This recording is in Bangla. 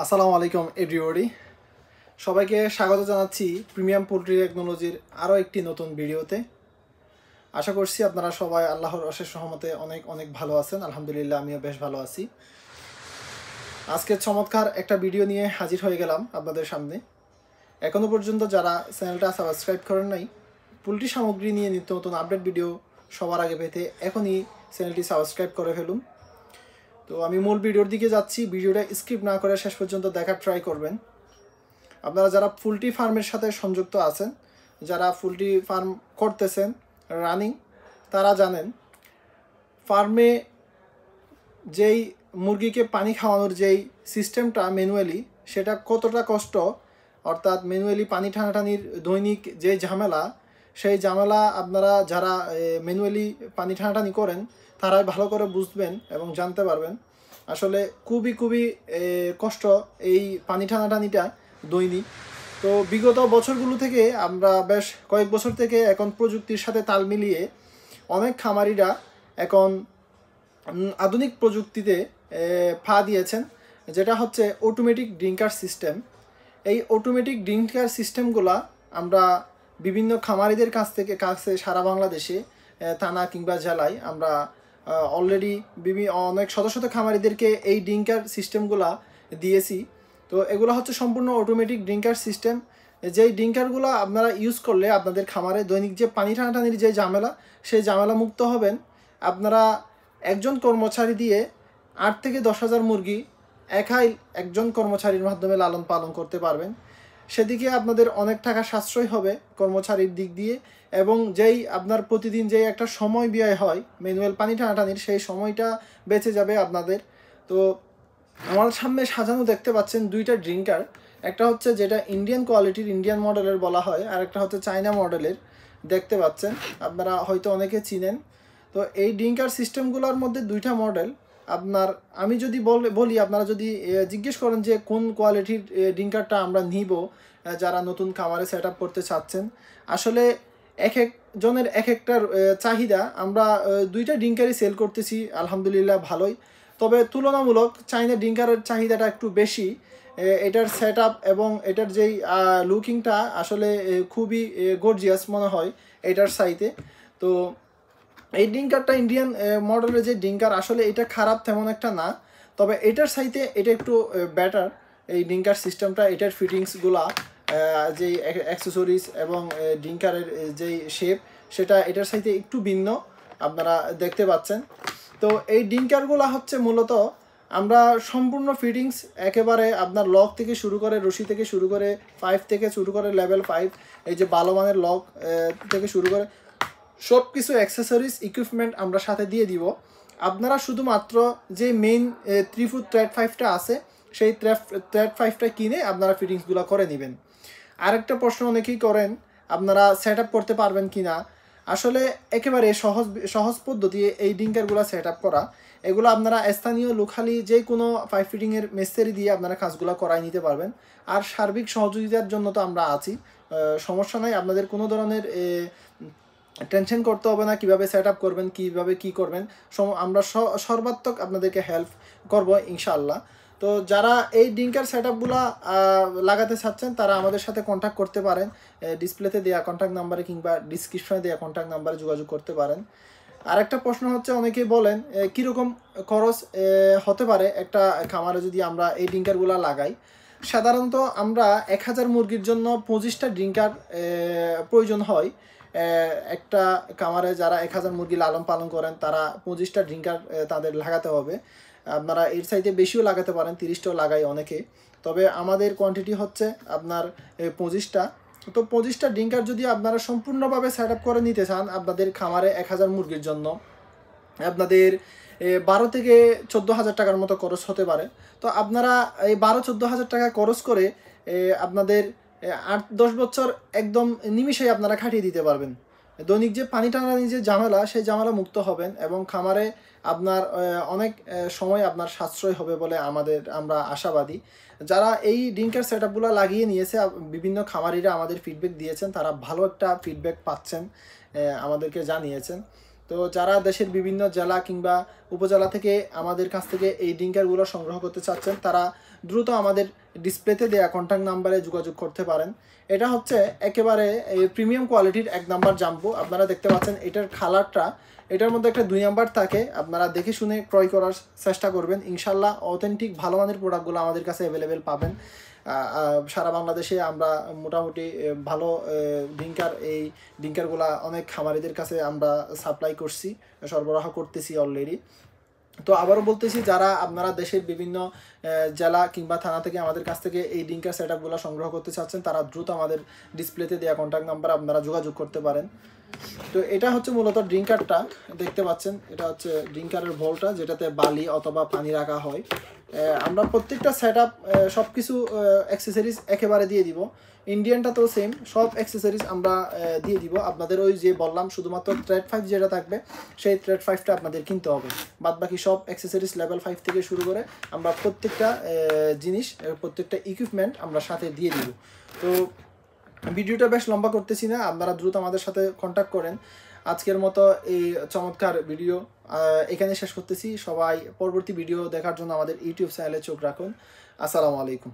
আসসালামু আলাইকুম এভরিবডি, সবাইকে স্বাগত জানাচ্ছি প্রিমিয়াম পোল্ট্রি টেকনোলজির আরও একটি নতুন ভিডিওতে। আশা করছি আপনারা সবাই আল্লাহর অশেষ রহমতে অনেক অনেক ভালো আছেন। আলহামদুলিল্লাহ, আমিও বেশ ভালো আছি। আজকে চমৎকার একটা ভিডিও নিয়ে হাজির হয়ে গেলাম আপনাদের সামনে। এখনও পর্যন্ত যারা চ্যানেলটা সাবস্ক্রাইব করেন নাই, পোল্ট্রি সামগ্রী নিয়ে নিত্য নতুন আপডেট ভিডিও সবার আগে পেতে এখনই চ্যানেলটি সাবস্ক্রাইব করে ফেলুন। তো আমি মূল ভিডিওর দিকে যাচ্ছি, ভিডিওটা স্কিপ না করে শেষ পর্যন্ত দেখার ট্রাই করবেন। আপনারা যারা পোল্ট্রি ফার্মের সাথে সংযুক্ত আছেন, যারা পোল্ট্রি ফার্ম করতেছেন রানিং, তারা জানেন ফার্মে যেই মুরগিকে পানি খাওয়ানোর যেই সিস্টেমটা ম্যানুয়ালি, সেটা কতটা কষ্ট। অর্থাৎ ম্যানুয়ালি পানি টানাটানির দৈনিক যে ঝামেলা, সেই ঝামেলা আপনারা যারা ম্যানুয়ালি পানি টানাটানি করেন তারাই ভালো করে বুঝবেন এবং জানতে পারবেন। আসলে খুবই খুবই কষ্ট এই পানি টানাটানিটা দৈনিক। তো বিগত বছরগুলো থেকে আমরা বেশ কয়েক বছর থেকে এখন প্রযুক্তির সাথে তাল মিলিয়ে অনেক খামারিরা এখন আধুনিক প্রযুক্তিতে পা দিয়েছেন, যেটা হচ্ছে অটোমেটিক ড্রিঙ্কার সিস্টেম। এই অটোমেটিক ড্রিঙ্কার সিস্টেমগুলা আমরা বিভিন্ন খামারিদের কাছে সারা বাংলাদেশে থানা কিংবা জেলায় আমরা অলরেডি অনেক শত শত খামারিদেরকে এই ড্রিঙ্কার সিস্টেমগুলা দিয়েছি। তো এগুলো হচ্ছে সম্পূর্ণ অটোমেটিক ড্রিঙ্কার সিস্টেম। যেই ড্রিঙ্কারগুলো আপনারা ইউজ করলে আপনাদের খামারে দৈনিক যে পানি টানাটানির যে ঝামেলা, সেই ঝামেলা মুক্ত হবেন। আপনারা একজন কর্মচারী দিয়ে 8 থেকে 10,000 মুরগি একজন কর্মচারীর মাধ্যমে লালন পালন করতে পারবেন। সেদিকে আপনাদের অনেক টাকা সাশ্রয় হবে কর্মচারীর দিক দিয়ে, এবং যেই আপনার প্রতিদিন যেই একটা সময় ব্যয় হয় ম্যানুয়াল পানি টানাটানির, সেই সময়টা বেঁচে যাবে আপনাদের। তো আমার সামনে সাজানো দেখতে পাচ্ছেন দুইটা ড্রিঙ্কার। একটা হচ্ছে যেটা ইন্ডিয়ান কোয়ালিটির, ইন্ডিয়ান মডেলের বলা হয়, আর একটা হচ্ছে চায়না মডেলের। দেখতে পাচ্ছেন, আপনারা হয়তো অনেকে চিনেন। তো এই ড্রিঙ্কার সিস্টেমগুলোর মধ্যে দুইটা মডেল। আমি যদি বলি, আপনারা যদি জিজ্ঞেস করেন যে কোন কোয়ালিটির ড্রিঙ্কারটা আমরা নিব, যারা নতুন খামারে সেট আপ করতে চাচ্ছেন, আসলে এক একজনের এক একটার চাহিদা। আমরা দুইটা ড্রিঙ্কারই সেল করতেছি, আলহামদুলিল্লাহ ভালোই। তবে তুলনামূলক চাইনা ড্রিঙ্কারের চাহিদাটা একটু বেশি। এটার সেট আপ এবং এটার যেই লুকিংটা আসলে খুবই গর্জিয়াস মনে হয় এটার সাইতে। তো এই ড্রিঙ্কারটা ইন্ডিয়ান মডেলের যে ড্রিঙ্কার, আসলে এটা খারাপ তেমন একটা না, তবে এটার সাইতে এটা একটু বেটার। এই ড্রিঙ্কার সিস্টেমটা, এটার ফিটিংসগুলা, যেই অ্যাক্সেসরিজ এবং ড্রিঙ্কারের যেই শেপ, সেটা এটার সাইতে একটু ভিন্ন আপনারা দেখতে পাচ্ছেন। তো এই ড্রিঙ্কারগুলো হচ্ছে মূলত আমরা সম্পূর্ণ ফিটিংস একেবারে আপনার লক থেকে শুরু করে, রশি থেকে শুরু করে, 5 থেকে শুরু করে লেভেল 5, এই যে ভালো মানের লক থেকে শুরু করে সব কিছু অ্যাক্সেসরিজ ইকুইপমেন্ট আমরা সাথে দিয়ে দিব। আপনারা শুধুমাত্র যে মেইন 3 ফুট থ্রেড 5টা আছে, সেই থ্রেড 5টা কিনে আপনারা ফিটিংসগুলো করে নেবেন। আরেকটা প্রশ্ন অনেকেই করেন, আপনারা সেট আপ করতে পারবেন কি না। আসলে একেবারে সহজ পদ্ধতি এই ড্রিঙ্কারগুলো সেট আপ করা। এগুলো আপনারা স্থানীয় লোকালি যে কোনো 5 ফিটিংয়ের মিস্ত্রি দিয়ে আপনারা কাজগুলো করাই নিতে পারবেন। আর সার্বিক সহযোগিতার জন্য তো আমরা আছি, সমস্যা নাই। আপনাদের কোনো ধরনের টেনশন করতে হবে না কিভাবে সেট আপ করবেন, কিভাবে কি করবেন। আমরা সর্বাত্মক আপনাদেরকে হেল্প করব ইনশাআল্লাহ। তো যারা এই ড্রিঙ্কার সেট আপগুলো লাগাতে চাচ্ছেন, তারা আমাদের সাথে কন্ট্যাক্ট করতে পারেন। ডিসপ্লেতে দেওয়া কন্ট্যাক্ট নাম্বারে কিংবা ডিসক্রিপশনে দেওয়া কন্ট্যাক্ট নাম্বারে যোগাযোগ করতে পারেন। আরেকটা প্রশ্ন হচ্ছে, অনেকেই বলেন কীরকম খরচ হতে পারে একটা খামারে যদি আমরা এই ড্রিঙ্কারগুলো লাগাই। সাধারণত আমরা 1000 মুরগির জন্য 25টা ড্রিঙ্কার প্রয়োজন হয়। একটা খামারে যারা 1000 মুরগি লালন পালন করেন, তারা 25টা ড্রিঙ্কার তাদের লাগাতে হবে। আপনারা এর সাইডে বেশিও লাগাতে পারেন, 30টাও লাগাই অনেকে। তবে আমাদের কোয়ান্টিটি হচ্ছে আপনার 25টা। তো 25টা ড্রিঙ্কার যদি আপনারা সম্পূর্ণভাবে সেট আপ করে নিতে চান আপনাদের খামারে 1000 মুরগির জন্য, আপনাদের 12 থেকে 14,000 টাকার মতো খরচ হতে পারে। তো আপনারা এই 12-14,000 টাকা খরচ করে আপনাদের 8-10 বছর একদম নিমিষেই আপনারা খাটিয়ে দিতে পারবেন। দৈনিক যে পানি টানাটানি যে ঝামেলা, সেই ঝামেলা মুক্ত হবেন, এবং খামারে আপনার অনেক সময় আপনার সাশ্রয় হবে বলে আমরা আশাবাদী। যারা এই ড্রিঙ্কার সেট আপগুলো লাগিয়ে নিয়েছে, বিভিন্ন খামারিরা আমাদের ফিডব্যাক দিয়েছেন, তারা ভালো একটা ফিডব্যাক পাচ্ছেন, আমাদেরকে জানিয়েছেন। তো যারা দেশের বিভিন্ন জেলা কিংবা উপজেলা থেকে আমাদের কাছ থেকে এই ড্রিঙ্কারগুলো সংগ্রহ করতে চাচ্ছেন, তারা দ্রুত আমাদের ডিসপ্লেতে দেওয়া কন্ট্যাক্ট নাম্বারে যোগাযোগ করতে পারেন। এটা হচ্ছে একেবারে প্রিমিয়াম কোয়ালিটির 1 নাম্বার জাম্বো। আপনারা দেখতে পাচ্ছেন এটার কালারটা, এটার মধ্যে একটা 2 নাম্বার থাকে। আপনারা দেখে শুনে ক্রয় করার চেষ্টা করবেন। ইনশাল্লাহ অথেন্টিক ভালো মানের প্রোডাক্টগুলো আমাদের কাছে অ্যাভেলেবেল পাবেন। সারা বাংলাদেশে আমরা মোটামুটি ভালো এই ড্রিঙ্কারগুলা অনেক খামারিদের কাছে আমরা সাপ্লাই করছি, সরবরাহ করতেছি অলরেডি। তো আবারও বলতেছি, যারা আপনারা দেশের বিভিন্ন জেলা কিংবা থানা থেকে আমাদের কাছ থেকে এই ড্রিঙ্কার সেট আপগুলো সংগ্রহ করতে চাচ্ছেন, তারা দ্রুত আমাদের ডিসপ্লেতে দেওয়া কন্ট্যাক্ট নাম্বার আপনারা যোগাযোগ করতে পারেন। তো এটা হচ্ছে মূলত ড্রিঙ্কারটা, দেখতে পাচ্ছেন এটা হচ্ছে ড্রিঙ্কারের ভলটা, যেটাতে বালি অথবা পানি রাখা হয়। আমরা প্রত্যেকটা সেট আপ সব কিছু অ্যাক্সেসরিজ একেবারে দিয়ে দিব। ইন্ডিয়ানটা তো সেম, সব অ্যাক্সেসরিজ আমরা দিয়ে দিব আপনাদের। ওই যে বললাম শুধুমাত্র থ্রেড 5 যেটা থাকবে সেই থ্রেড 5টা আপনাদের কিনতে হবে। বাদ বাকি সব অ্যাক্সেসরিজ লেভেল 5 থেকে শুরু করে আমরা প্রত্যেকটা জিনিস, প্রত্যেকটা ইকুইপমেন্ট আমরা সাথে দিয়ে দিব। তো ভিডিওটা বেশ লম্বা করতেছি না, আপনারা দ্রুত আমাদের সাথে কন্ট্যাক্ট করেন। আজকের মতো এই চমৎকার ভিডিও এখানে শেষ করতেছি। সবাই পরবর্তী ভিডিও দেখার জন্য আমাদের ইউটিউব চ্যানেলে চোখ রাখুন। আসসালামু আলাইকুম।